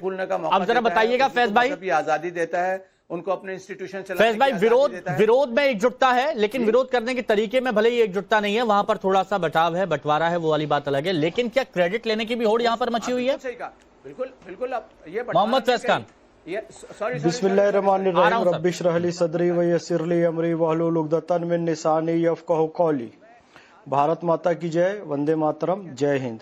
फूलने का मौका अब जरा बताइएगा फैज भाई, आजादी देता है, उनको अपने इंस्टीट्यूशन चलाने फैज भाई, विरोध में एकजुटता है, लेकिन विरोध करने के तरीके में भले ही एकजुटता नहीं है, वहां पर थोड़ा सा बटाव है, बंटवारा है, वो वाली बात अलग है। लेकिन क्या क्रेडिट लेने की भी होड़ यहां पर मची हुई है? बिल्कुल बिल्कुल। अब ये मोहम्मद फैज खान, बिस्मिल्लाहिर्रहमानिर्रहीम रब्बि इश्रह ली सदरी व यस्सिर ली अमरी वहलुल उक़दतन मिन लिसानी यफ़क़हू क़ौली। भारत माता की जय, वंदे मातरम, जय हिंद।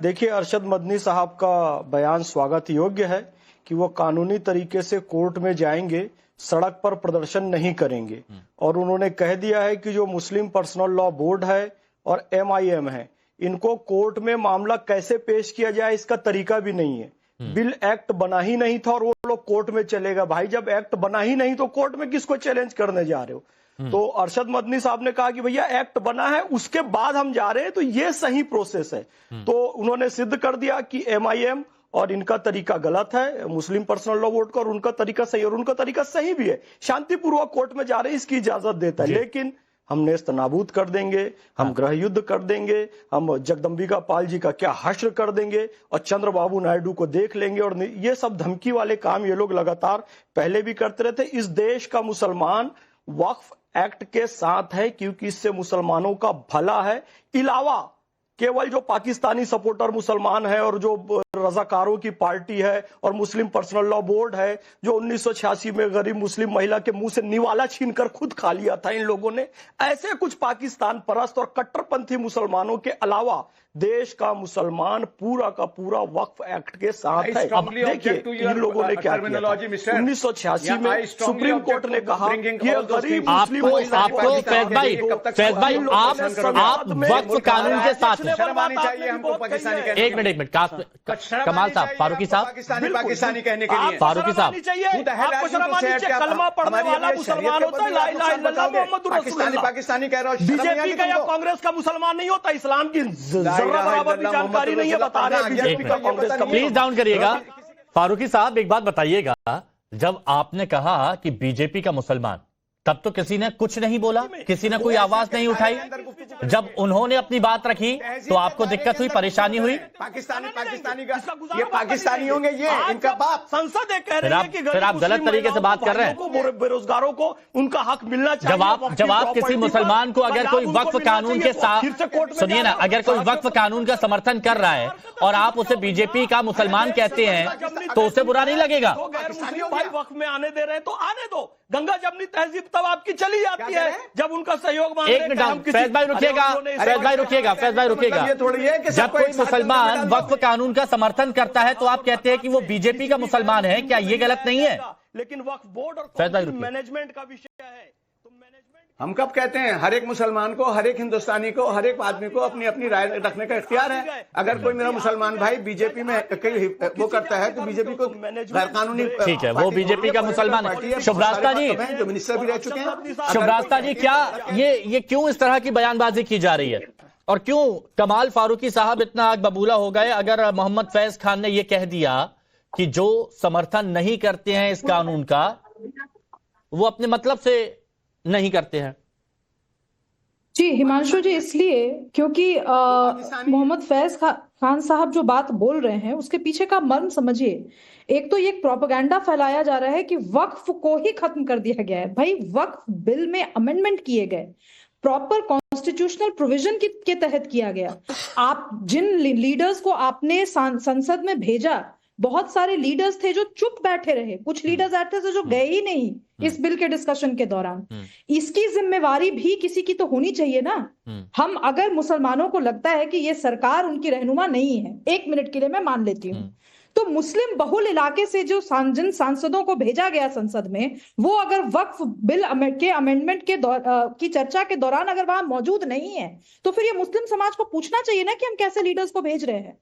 देखिए, अरशद मदनी साहब का बयान स्वागत योग्य है कि वो कानूनी तरीके से कोर्ट में जाएंगे, सड़क पर प्रदर्शन नहीं करेंगे। और उन्होंने कह दिया है कि जो मुस्लिम पर्सनल लॉ बोर्ड है और MIM है, इनको कोर्ट में मामला कैसे पेश किया जाए इसका तरीका भी नहीं है। बिल एक्ट बना ही नहीं था और वो लोग कोर्ट में चलेगा। भाई, जब एक्ट बना ही नहीं तो कोर्ट में किसको चैलेंज करने जा रहे हो? तो अरशद मदनी साहब ने कहा कि भैया एक्ट बना है, उसके बाद हम जा रहे हैं, तो ये सही प्रोसेस है। तो उन्होंने सिद्ध कर दिया कि MIM और इनका तरीका गलत है, मुस्लिम पर्सनल लॉ बोर्ड का, और उनका तरीका सही, और उनका तरीका सही भी है। शांतिपूर्वक कोर्ट में जा रहे हैं, इसकी इजाजत देता है। लेकिन हम नेस्त नाबूद कर देंगे, हम गृह युद्ध कर देंगे, हम जगदम्बिका पाल जी का क्या हश्र कर देंगे और चंद्रबाबू नायडू को देख लेंगे। और ये सब धमकी वाले काम ये लोग लगातार पहले भी करते रहते। इस देश का मुसलमान वक्फ एक्ट के साथ है क्योंकि इससे मुसलमानों का भला है। इलावा केवल जो पाकिस्तानी सपोर्टर मुसलमान है और जो रजाकारों की पार्टी है और मुस्लिम पर्सनल लॉ बोर्ड है, जो 1986 में गरीब मुस्लिम महिला के मुंह से निवाला छीनकर खुद खा लिया था इन लोगों ने, ऐसे कुछ पाकिस्तान परस्त और कट्टरपंथी मुसलमानों के अलावा देश का मुसलमान पूरा का पूरा वक्फ एक्ट के साथ है। अब देखिए इन लोगों ने क्या किया, 1986 में सुप्रीम कोर्ट ने कहा कि गरीब मुस्लिम आपको फैज भाई आप वक्फ कानून के साथ चाहिए हमको पाकिस्तानी। एक मिनट कमाल साहब, फारूकी साहब, पाकिस्तानी कहने के लिए फारूकी साहब, पाकिस्तानी कह रहा हूँ। बीजेपी का या कांग्रेस का मुसलमान नहीं होता, इस्लाम की बराबर भी जानकारी नहीं है, बता रहे हैं बीजेपी का कांग्रेस का। प्लीज डाउन करिएगा। फारूकी साहब, एक बात बताइएगा, जब आपने कहा कि बीजेपी का मुसलमान, तब तो किसी ने कुछ नहीं बोला, किसी ने कोई आवाज नहीं उठाई। जब उन्होंने अपनी बात रखी तो आपको दिक्कत हुई, परेशानी हुई। पाकिस्तानी का ये पाकिस्तानी होंगे, ये इनका बाप। संसद कह रही है कि फिर आप गलत तरीके से बात कर रहे हैं। बेरोजगारों को उनका हक मिलना चाहिए। जब आप किसी मुसलमान को अगर कोई वक्फ कानून के साथ, सुनिए ना, अगर कोई वक्फ कानून का समर्थन कर रहा है और आप उसे बीजेपी का मुसलमान कहते हैं तो उसे बुरा नहीं लगेगा। भाई वक्फ में आने दे रहे हैं तो आने दो। गंगा जमनी तहजीब तब आपकी चली जाती है जब उनका सहयोग मांगते हैं। एक मिनट फैज भाई रुकिएगा, फैज भाई रुकिएगा। जब कोई मुसलमान वक्फ कानून का समर्थन करता है तो आप कहते हैं कि वो बीजेपी का मुसलमान है, क्या ये गलत नहीं है? लेकिन वक्फ बोर्ड और मैनेजमेंट का विषय है। हम कब कहते हैं हर एक मुसलमान को, हर एक हिंदुस्तानी को, हर एक आदमी को अपनी अपनी राय रखने का इख्तियार है। अगर कोई मेरा मुसलमान भाई बीजेपी में कई वो करता है तो बीजेपी को गैर कानूनी, ठीक है, वो बीजेपी का मुसलमान है। शुभरास्ता जी, जो मिनिस्टर भी रह चुके हैं। शुभरास्ता जी, क्या ये क्यों इस तरह की बयानबाजी की जा रही है और क्यों कमाल फारूकी साहब इतना आग बबूला हो गए? अगर मोहम्मद फैज खान ने यह कह दिया कि जो समर्थन नहीं करते हैं इस कानून का, वो अपने मतलब से नहीं करते हैं। जी हिमांशु जी, इसलिए क्योंकि मोहम्मद फैज खान साहब जो बात बोल रहे हैं उसके पीछे का मर्म समझिए। एक तो ये प्रोपेगेंडा फैलाया जा रहा है कि वक्फ को ही खत्म कर दिया गया है। भाई, वक्फ बिल में अमेंडमेंट किए गए, प्रॉपर कॉन्स्टिट्यूशनल प्रोविजन के तहत किया गया। आप जिन लीडर्स को आपने संसद में भेजा, बहुत सारे लीडर्स थे जो चुप बैठे रहे, कुछ लीडर्स ऐसे थे जो गए ही नहीं इस बिल के डिस्कशन के दौरान। इसकी जिम्मेवारी भी किसी की तो होनी चाहिए ना। हम अगर मुसलमानों को लगता है कि ये सरकार उनकी रहनुमा नहीं है, एक मिनट के लिए मैं मान लेती हूँ, तो मुस्लिम बहुल इलाके से जो जिन सांसदों को भेजा गया संसद में, वो अगर वक्फ बिल के अमेंडमेंट की चर्चा के दौरान अगर वहां मौजूद नहीं है तो फिर ये मुस्लिम समाज को पूछना चाहिए ना कि हम कैसे लीडर्स को भेज रहे हैं।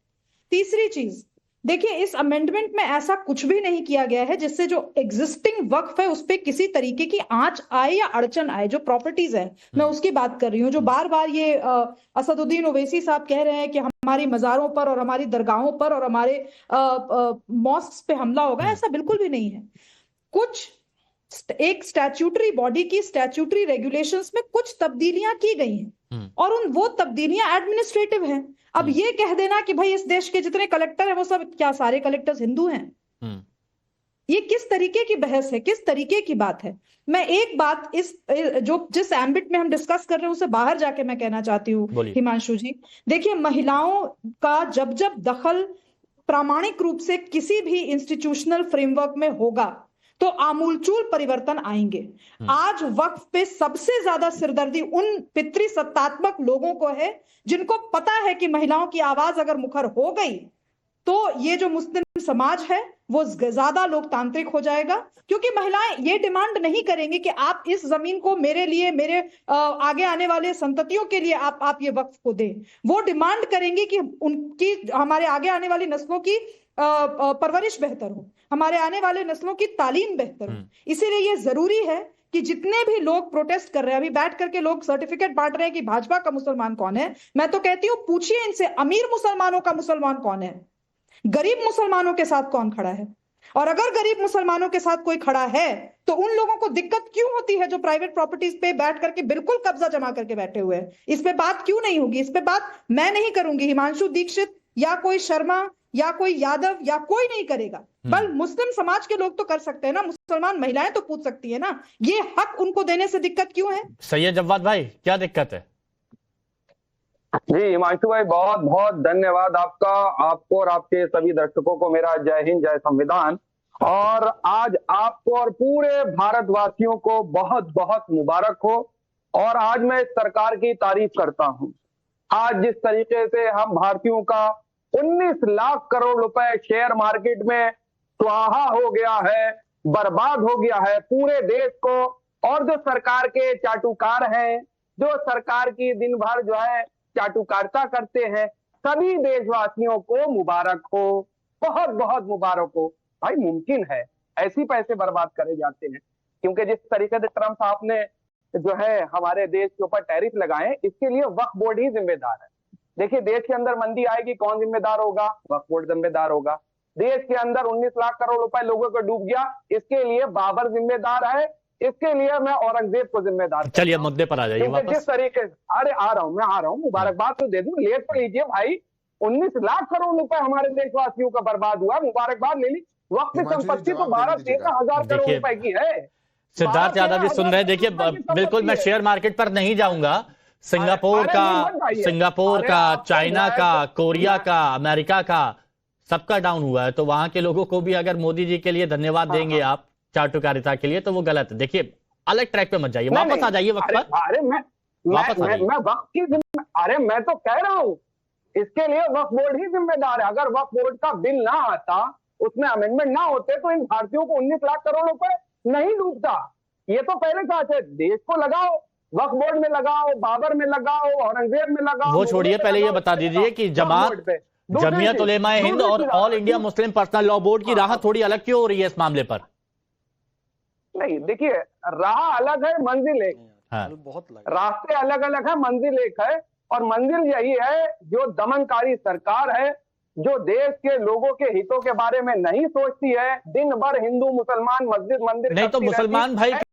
तीसरी चीज देखिए, इस अमेंडमेंट में ऐसा कुछ भी नहीं किया गया है जिससे जो एग्जिस्टिंग वक्फ है उस पर किसी तरीके की आंच आए या अड़चन आए। जो प्रॉपर्टीज है मैं उसकी बात कर रही हूँ, जो बार बार ये असदुद्दीन ओवैसी साहब कह रहे हैं कि हमारी मज़ारों पर और हमारी दरगाहों पर और हमारे मॉस्क्स पे हमला होगा, ऐसा बिल्कुल भी नहीं है। कुछ एक स्टैट्यूटरी बॉडी की स्टैट्यूटरी रेगुलेशंस में कुछ तब्दीलियां की गई हैं और वो तब्दीलियां एडमिनिस्ट्रेटिव हैं। अब ये कह देना कि भाई इस देश के जितने कलेक्टर हैं वो सब, क्या सारे कलेक्टर्स हिंदू हैं? ये किस तरीके की बहस है, किस तरीके की बात है? मैं एक बात जिस एम्बिट में हम डिस्कस कर रहे हैं उसे बाहर जाके मैं कहना चाहती हूँ हिमांशु जी। देखिए, महिलाओं का जब जब दखल प्रामाणिक रूप से किसी भी इंस्टीट्यूशनल फ्रेमवर्क में होगा तो आमूलचूल परिवर्तन आएंगे। आज वक्फ पे सबसे ज्यादा सिरदर्दी उन पितृसत्तात्मक लोगों को है जिनको पता है कि महिलाओं की आवाज अगर मुखर हो गई तो ये जो मुस्लिम समाज है वो ज्यादा लोकतांत्रिक हो जाएगा, क्योंकि महिलाएं ये डिमांड नहीं करेंगी कि आप इस जमीन को मेरे लिए, मेरे आगे आने वाले संततियों के लिए आप ये वक्फ को दें। वो डिमांड करेंगी कि उनकी, हमारे आगे आने वाली नस्लों की परवरिश बेहतर हो, हमारे आने वाले नस्लों की तालीम बेहतर हो। इसीलिए ये जरूरी है कि जितने भी लोग प्रोटेस्ट कर रहे हैं, अभी बैठ करके लोग सर्टिफिकेट बांट रहे हैं कि भाजपा का मुसलमान कौन है, मैं तो कहती हूँ पूछिए इनसे, अमीर मुसलमानों का मुसलमान कौन है, गरीब मुसलमानों के साथ कौन खड़ा है? और अगर गरीब मुसलमानों के साथ कोई खड़ा है तो उन लोगों को दिक्कत क्यों होती है जो प्राइवेट प्रॉपर्टीज पे बैठ करके बिल्कुल कब्जा जमा करके बैठे हुए हैं? इस पे बात क्यों नहीं होगी? इस पे बात मैं नहीं करूंगी, हिमांशु दीक्षित या कोई शर्मा या कोई यादव या कोई नहीं करेगा, बल मुस्लिम समाज के लोग तो कर सकते हैं ना, मुसलमान महिलाएं तो पूछ सकती है ना, ये हक उनको देने से दिक्कत क्यों है? सैयद जव्वाद भाई, क्या दिक्कत है? जी हिमांशु भाई, बहुत बहुत धन्यवाद आपका, आपको और आपके सभी दर्शकों को मेरा जय हिंद जय संविधान। और आज आपको और पूरे भारतवासियों को बहुत बहुत मुबारक हो। और आज मैं इस सरकार की तारीफ करता हूं। आज जिस तरीके से हम भारतीयों का 19 लाख करोड़ रुपए शेयर मार्केट में स्वाहा हो गया है, बर्बाद हो गया है पूरे देश को, और जो सरकार के चाटुकार हैं, जो सरकार की दिन भर जो है चाटुकारिता करते हैं, सभी देशवासियों को मुबारक हो, बहुत बहुत मुबारक हो। भाई मुमकिन है ऐसी पैसे बर्बाद करे जाते हैं? क्योंकि जिस तरीके से ट्रम्प साहब ने जो है हमारे देश के ऊपर टैरिफ लगाए, इसके लिए वक्फ बोर्ड ही जिम्मेदार है। देखिए, देश के अंदर मंदी आएगी, कौन जिम्मेदार होगा? वक्फ बोर्ड जिम्मेदार होगा। देश के अंदर 19 लाख करोड़ रुपए लोगों को डूब गया, इसके लिए बाबर जिम्मेदार है, इसके लिए मैं औरंगजेब को जिम्मेदार। चलिए मुद्दे पर आ जाइए वापस। जिस तरीके से, अरे आ रहा हूं, मुबारकबाद तो दे दूं, लेट तो लीजिए भाई। 19 लाख करोड़ रुपए हमारे देशवासियों का बर्बाद हुआ, मुबारकबाद ले ली। वक्त संपत्ति तो 12-13 करोड़ रुपए की है। सिद्धार्थ यादव भी सुन रहे हैं। देखिए बिल्कुल, मैं शेयर मार्केट पर नहीं जाऊंगा। सिंगापुर का, चाइना का, कोरिया का, अमेरिका का, सबका डाउन हुआ है। तो वहां के लोगों को भी अगर मोदी जी के लिए धन्यवाद देंगे आप चाटुकारिता के लिए, तो वो गलत है। देखिए, अलग ट्रैक पे मत जाइए, वापस आ जाइए वक्त पर। अरे मैं वक्त की, अरे मैं तो कह रहा हूं इसके लिए वक्फ बोर्ड ही जिम्मेदार है। अगर वक्फ बोर्ड का बिल ना आता, उसमें अमेंडमेंट ना होते, तो इन भारतीयों को 19 लाख करोड़ रुपए नहीं डूबता। ये तो पहले साथ है, देश को लगाओ, वक्फ बोर्ड में लगाओ, बाबर में लगाओ, औरंगजेब में लगाओ। वो छोड़िए, पहले ये बता दीजिए कि जमीयत उलेमा हिंद और all India Muslim personal law board की राह थोड़ी अलग क्यों हो रही है इस मामले पर? नहीं, देखिए, राह अलग है, मंजिल एक। रास्ते अलग अलग है, मंजिल एक है। और मंजिल यही है, जो दमनकारी सरकार है, जो देश के लोगों के हितों के बारे में नहीं सोचती है, दिन भर हिंदू मुसलमान मस्जिद मंदिर नहीं तो मुसलमान भाई